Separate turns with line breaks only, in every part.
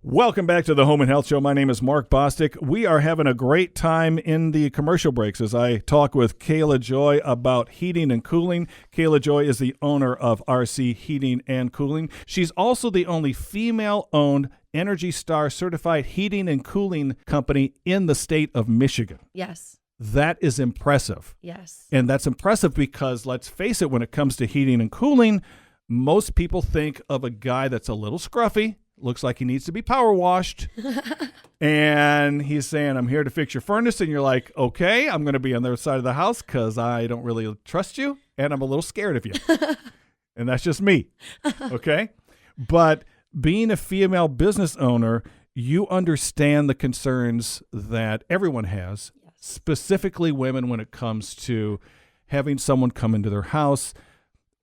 Welcome back to the Home and Health Show. My name is Mark Bostic. We are having a great time in the commercial breaks as I talk with Kaylajoy about heating and cooling. Kaylajoy is the owner of RC Heating and Cooling. She's also the only female-owned Energy Star certified heating and cooling company in the state of Michigan.
Yes.
That is impressive.
Yes.
And that's impressive because, let's face it, when it comes to heating and cooling, most people think of a guy that's a little scruffy, looks like he needs to be power washed, and he's saying, I'm here to fix your furnace, and you're like, okay, I'm going to be on the other side of the house because I don't really trust you, and I'm a little scared of you. And that's just me, okay? But being a female business owner, you understand the concerns that everyone has, yes, specifically women, when it comes to having someone come into their house,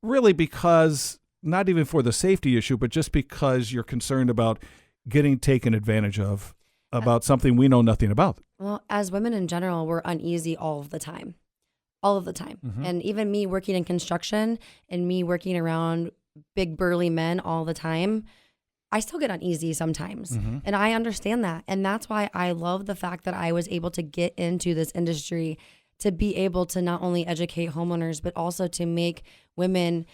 really because not even for the safety issue, but just because you're concerned about getting taken advantage of about something we know nothing about.
Well, as women in general, we're uneasy all of the time. All of the time. Mm-hmm. And even me working in construction and me working around big burly men all the time, I still get uneasy sometimes. Mm-hmm. And I understand that. And that's why I love the fact that I was able to get into this industry, to be able to not only educate homeowners, but also to make women,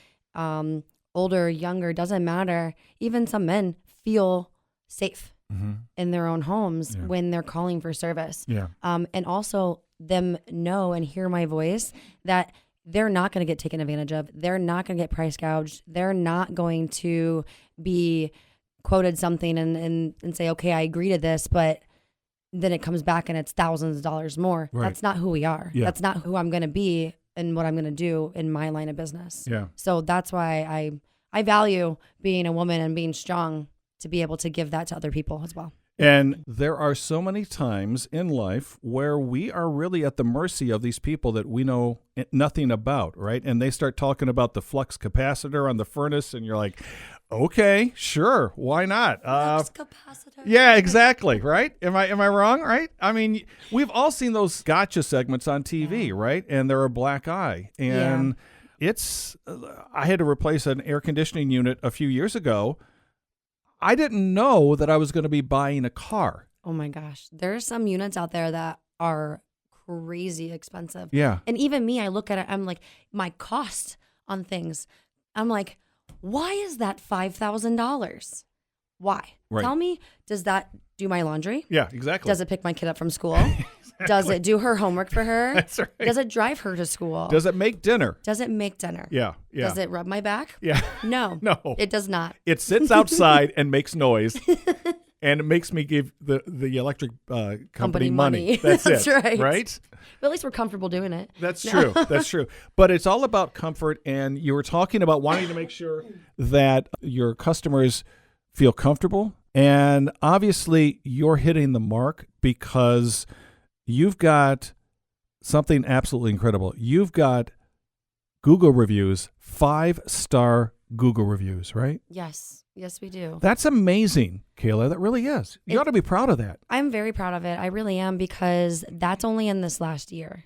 older, younger, doesn't matter, even some men feel safe mm-hmm. in their own homes when they're calling for service. Yeah. And also them know and hear my voice that they're not going to get taken advantage of. They're not going to get price gouged. They're not going to be quoted something and say, okay, I agree to this, but then it comes back and it's thousands of dollars more. Right. That's not who we are. Yeah. That's not who I'm going to be and what I'm going to do in my line of business. Yeah. So that's why I value being a woman and being strong to be able to give that to other people as well.
And there are so many times in life where we are really at the mercy of these people that we know nothing about, right? And they start talking about the flux capacitor on the furnace, and you're like, okay, sure, why not?
Flux capacitor.
Yeah, exactly, right? Am I wrong, right? I mean, we've all seen those gotcha segments on TV, right? And they're a black eye. And I had to replace an air conditioning unit a few years ago. I didn't know that I was going to be buying a car.
Oh my gosh. There are some units out there that are crazy expensive.
Yeah.
And even me, I look at it, I'm like, my cost on things, I'm like, why is that $5,000? Why? Right. Tell me, does that do my laundry?
Yeah, exactly.
Does it pick my kid up from school? Exactly. Does it do her homework for her?
That's right.
Does it drive her to school?
Does it make dinner?
Does it make dinner?
Yeah, yeah.
Does it rub my back?
Yeah.
No.
No.
It does not.
It sits outside and makes noise, and it makes me give the electric company money. That's it.
Right.
Right?
But at least we're comfortable doing it.
That's true. That's true. But it's all about comfort, and you were talking about wanting to make sure that your customers feel comfortable. And obviously, you're hitting the mark because you've got something absolutely incredible. You've got Google reviews, 5-star Google reviews, right?
Yes. Yes, we do.
That's amazing, Kayla. That really is. You ought to be proud of that.
I'm very proud of it. I really am, because that's only in this last year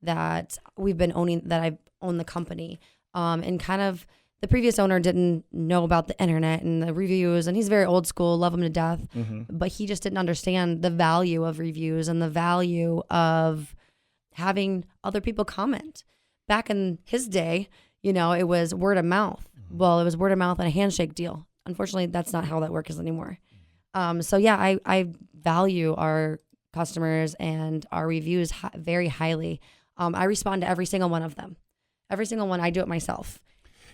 that I've owned the company. And kind of the previous owner didn't know about the internet and the reviews, and he's very old school, love him to death. Mm-hmm. But he just didn't understand the value of reviews and the value of having other people comment. Back in his day, it was word of mouth. Mm-hmm. Well, it was word of mouth and a handshake deal. Unfortunately, that's not how that works anymore. So yeah, I value our customers and our reviews very highly. I respond to every single one of them. Every single one. I do it myself.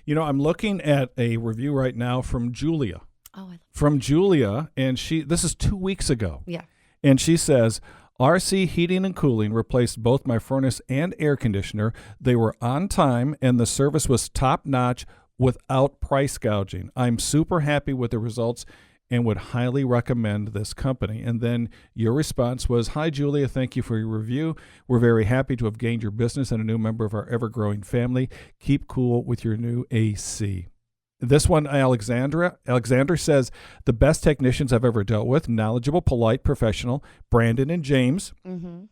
I'm looking at a review right now from Julia.
Oh, I love
From Julia, and this is 2 weeks ago.
Yeah.
And she says, RC Heating and Cooling replaced both my furnace and air conditioner. They were on time, and the service was top-notch without price gouging. I'm super happy with the results and would highly recommend this company. And then your response was, hi, Julia, thank you for your review. We're very happy to have gained your business and a new member of our ever-growing family. Keep cool with your new AC. This one, Alexander says, the best technicians I've ever dealt with, knowledgeable, polite, professional, Brandon and James. Mm-hmm.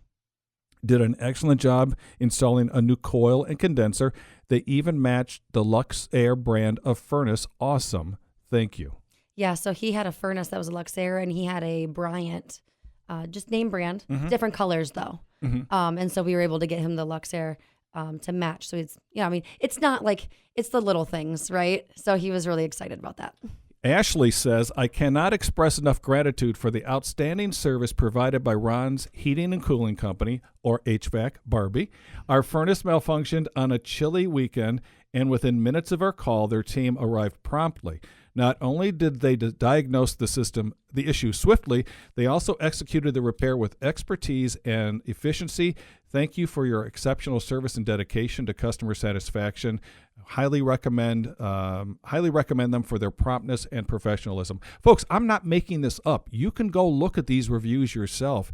Did an excellent job installing a new coil and condenser. They even matched the Lux Air brand of furnace. Awesome. Thank you.
Yeah, so he had a furnace that was a Luxair, and he had a Bryant, just name brand, different colors though. And so we were able to get him the Luxair to match. So it's, I mean, it's not like, it's the little things, right? So he was really excited about that.
Ashley says, I cannot express enough gratitude for the outstanding service provided by Ron's Heating and Cooling Company, or HVAC Barbie. Our furnace malfunctioned on a chilly weekend, and within minutes of our call, their team arrived promptly. Not only did they diagnose the issue swiftly, they also executed the repair with expertise and efficiency. Thank you for your exceptional service and dedication to customer satisfaction. Highly recommend them for their promptness and professionalism. Folks, I'm not making this up. You can go look at these reviews yourself.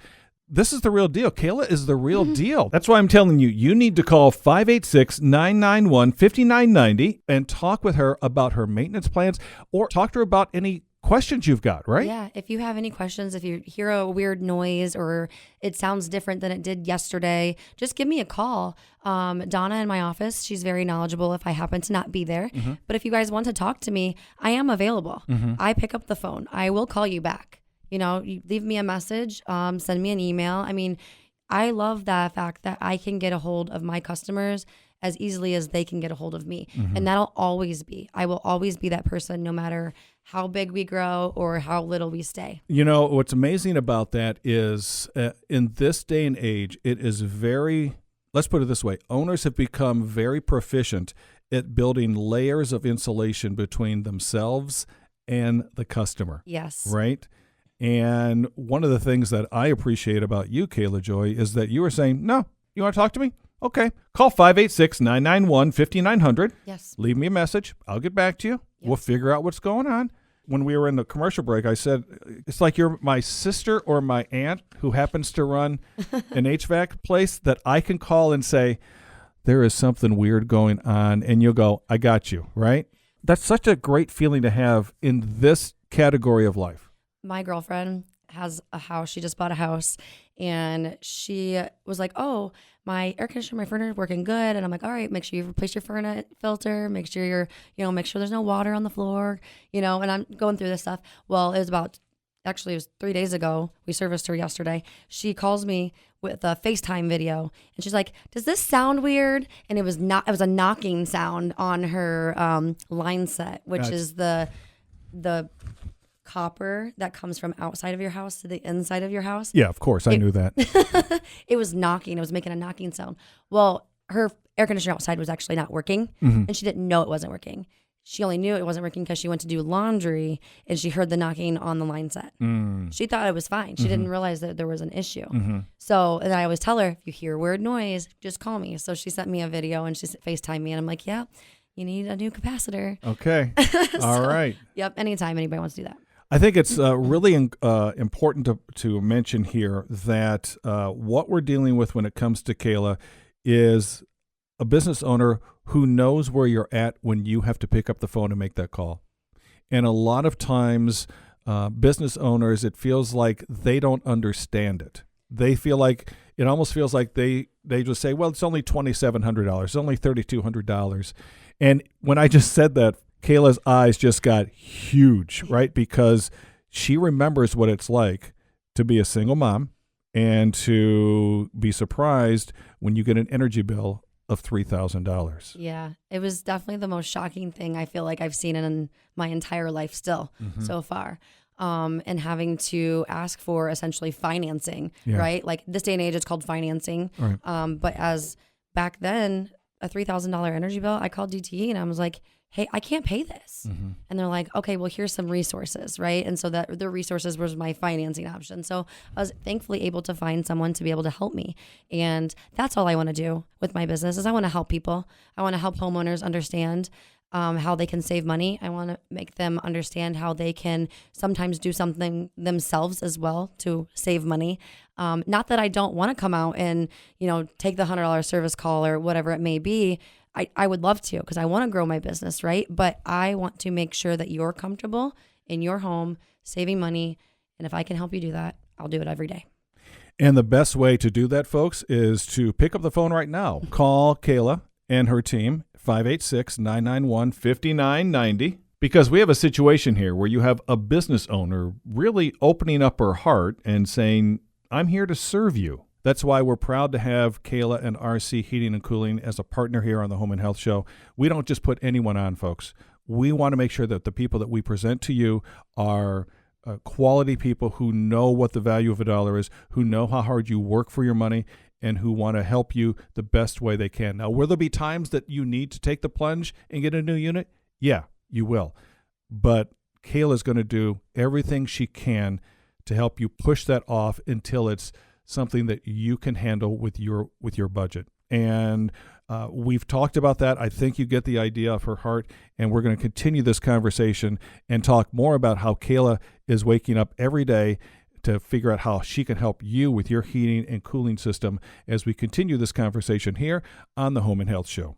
This is the real deal. Kayla is the real deal. That's why I'm telling you, you need to call 586-991-5990 and talk with her about her maintenance plans, or talk to her about any questions you've got, right?
Yeah. If you have any questions, if you hear a weird noise or it sounds different than it did yesterday, just give me a call. Donna in my office, she's very knowledgeable if I happen to not be there. But if you guys want to talk to me, I am available. I pick up the phone. I will call you back. You leave me a message, send me an email. I mean, I love the fact that I can get a hold of my customers as easily as they can get a hold of me. And that'll always be. I will always be that person, no matter how big we grow or how little we stay.
What's amazing about that is in this day and age, it is let's put it this way, owners have become very proficient at building layers of insulation between themselves and the customer.
Yes.
Right? And one of the things that I appreciate about you, Kaylajoy, is that you were saying, no, you want to talk to me? Okay. Call 586-991-5900.
Yes.
Leave me a message. I'll get back to you. Yes. We'll figure out what's going on. When we were in the commercial break, I said, it's like you're my sister or my aunt who happens to run an HVAC place that I can call and say, there is something weird going on. And you'll go, I got you, right? That's such a great feeling to have in this category of life.
My girlfriend has a house. She just bought a house, and she was like, oh, my air conditioner, my furnace working good. And I'm like, all right, make sure you replace your furnace filter, make sure make sure there's no water on the floor, and I'm going through this stuff. Well, it was 3 days ago. We serviced her yesterday. She calls me with a FaceTime video, and she's like, does this sound weird? And it was a knocking sound on her line set, which is the copper that comes from outside of your house to the inside of your house.
Yeah, of course. I knew that.
It was knocking. It was making a knocking sound. Well, her air conditioner outside was actually not working, and she didn't know it wasn't working. She only knew it wasn't working because she went to do laundry, and she heard the knocking on the line set. She thought it was fine. She didn't realize that there was an issue. So, and I always tell her, if you hear weird noise, just call me. So she sent me a video, and she FaceTimed me, and I'm like, yeah, you need a new capacitor.
Okay. All right.
Yep. Anytime anybody wants to do that.
I think it's really important to mention here that what we're dealing with when it comes to Kayla is a business owner who knows where you're at when you have to pick up the phone and make that call. And a lot of times, business owners, it feels like they don't understand it. They feel like, it almost feels like they just say, well, it's only $2,700. It's only $3,200. And when I just said that, Kayla's eyes just got huge, right? Because she remembers what it's like to be a single mom and to be surprised when you get an energy bill of $3,000.
Yeah, it was definitely the most shocking thing I feel like I've seen in my entire life still so far. And having to ask for essentially financing, right? Like this day and age, it's called financing.
Right.
But as back then, a $3,000 energy bill, I called DTE and I was like, hey, I can't pay this. And they're like, okay, well, here's some resources, right? And so that the resources was my financing option. So I was thankfully able to find someone to be able to help me. And that's all I want to do with my business is I want to help people. I want to help homeowners understand how they can save money. I want to make them understand how they can sometimes do something themselves as well to save money. Not that I don't want to come out and, take the $100 service call or whatever it may be. I would love to because I want to grow my business, right? But I want to make sure that you're comfortable in your home, saving money. And if I can help you do that, I'll do it every day.
And the best way to do that, folks, is to pick up the phone right now. Call Kayla and her team, 586-991-5990. Because we have a situation here where you have a business owner really opening up her heart and saying, I'm here to serve you. That's why we're proud to have Kayla and RC Heating and Cooling as a partner here on the Home and Health Show. We don't just put anyone on, folks. We want to make sure that the people that we present to you are quality people who know what the value of a dollar is, who know how hard you work for your money, and who want to help you the best way they can. Now, will there be times that you need to take the plunge and get a new unit? Yeah, you will. But Kayla's going to do everything she can to help you push that off until it's something that you can handle with your budget. And we've talked about that. I think you get the idea of her heart, and we're going to continue this conversation and talk more about how Kayla is waking up every day to figure out how she can help you with your heating and cooling system as we continue this conversation here on the Home and Health Show.